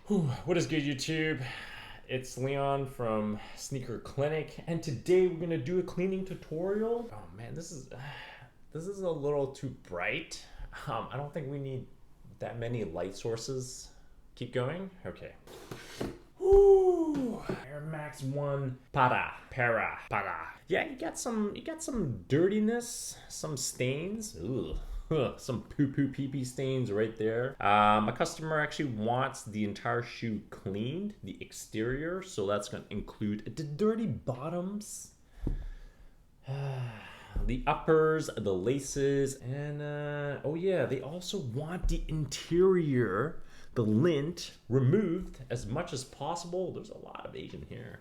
What is good, YouTube? It's Leon from Sneaker Clinic, and today we're gonna do a cleaning tutorial. Oh man, this is a little too bright. I don't think we need that many light sources. Keep going. Okay. Woo! Air Max 1 Parra. Yeah, you got some dirtiness, some stains. Ooh. Some pee stains right there. My customer actually wants the entire shoe cleaned, the exterior, so that's going to include the dirty bottoms, the uppers, the laces, and oh yeah, they also want the interior, the lint, removed as much as possible. There's a lot of Asian here.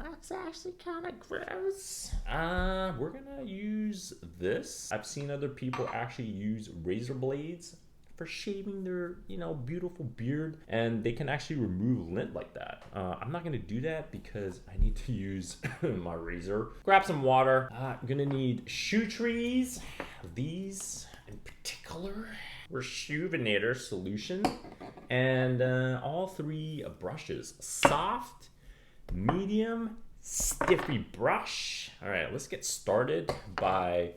That's actually kind of gross. We're gonna use this. I've seen other people actually use razor blades for shaving their, beautiful beard, and they can actually remove lint like that. I'm not gonna do that because I need to use my razor. Grab some water. I'm gonna need shoe trees. These in particular. Rejuvenator solution, and all three brushes. Soft, medium, stiffy brush. All right, let's get started by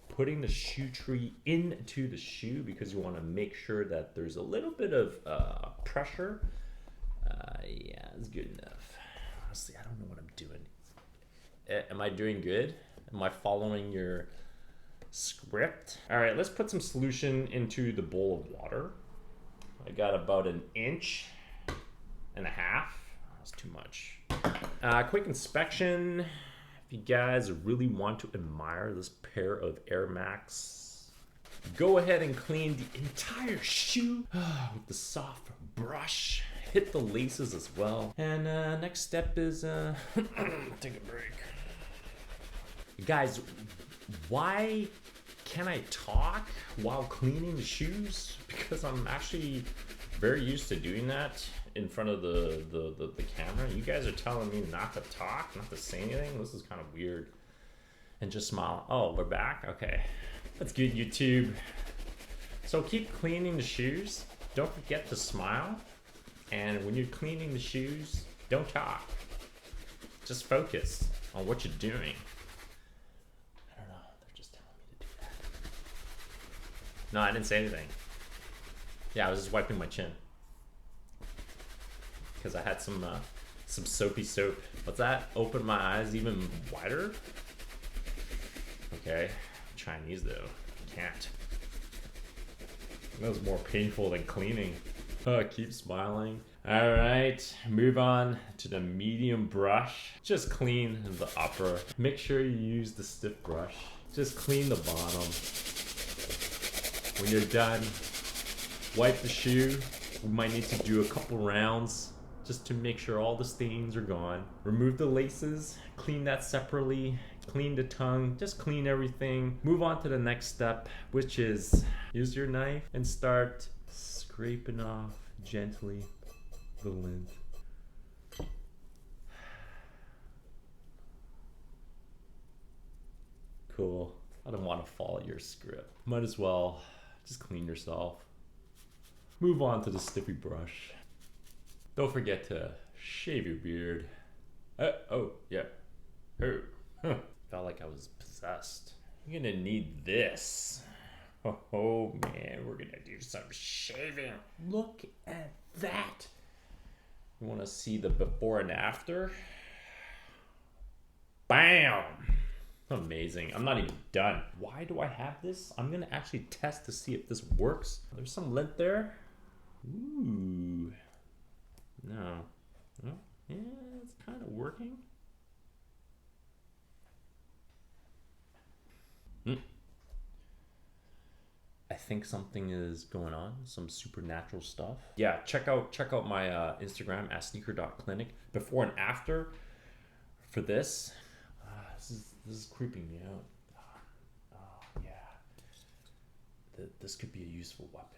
putting the shoe tree into the shoe because you want to make sure that there's a little bit of pressure. Yeah, it's good enough. Honestly, I don't know what I'm doing. Am I doing good? Am I following your script? All right, let's put some solution into the bowl of water. I got about 1.5 inches. That's too much. Quick inspection. If you guys really want to admire this pair of Air Max, go ahead and clean the entire shoe with the soft brush. Hit the laces as well. And next step is take a break. Guys, why can't I talk while cleaning the shoes? Because I'm actually very used to doing that in front of the camera. You guys are telling me not to talk, not to say anything. This is kind of weird. And just smile. Oh, we're back? Okay. That's good, YouTube. So keep cleaning the shoes. Don't forget to smile. And when you're cleaning the shoes, don't talk. Just focus on what you're doing. I don't know. They're just telling me to do that. No, I didn't say anything. Yeah, I was just wiping my chin. Because I had some soapy soap. What's that? Open my eyes even wider? Okay. Chinese though. Can't. That was more painful than cleaning. Keep smiling. Alright, move on to the medium brush. Just clean the upper. Make sure you use the stiff brush. Just clean the bottom. When you're done, wipe the shoe. We might need to do a couple rounds just to make sure all the stains are gone. Remove the laces, clean that separately, clean the tongue, just clean everything. Move on to the next step, which is use your knife and start scraping off gently the lint. Cool. I don't want to follow your script. Might as well just clean yourself. Move on to the stiffy brush. Don't forget to shave your beard. Oh, yeah. Oh, huh. Felt like I was possessed. You're gonna need this. Oh man, we're gonna do some shaving. Look at that. You wanna see the before and after? Bam! Amazing. I'm not even done. Why do I have this? I'm gonna actually test to see if this works. There's some lint there. Ooh. No. Well, yeah, it's kind of working. I think something is going on, some supernatural stuff. Yeah, check out my Instagram at sneaker.clinic. Before and after for this. This is creeping me out. Yeah. This could be a useful weapon.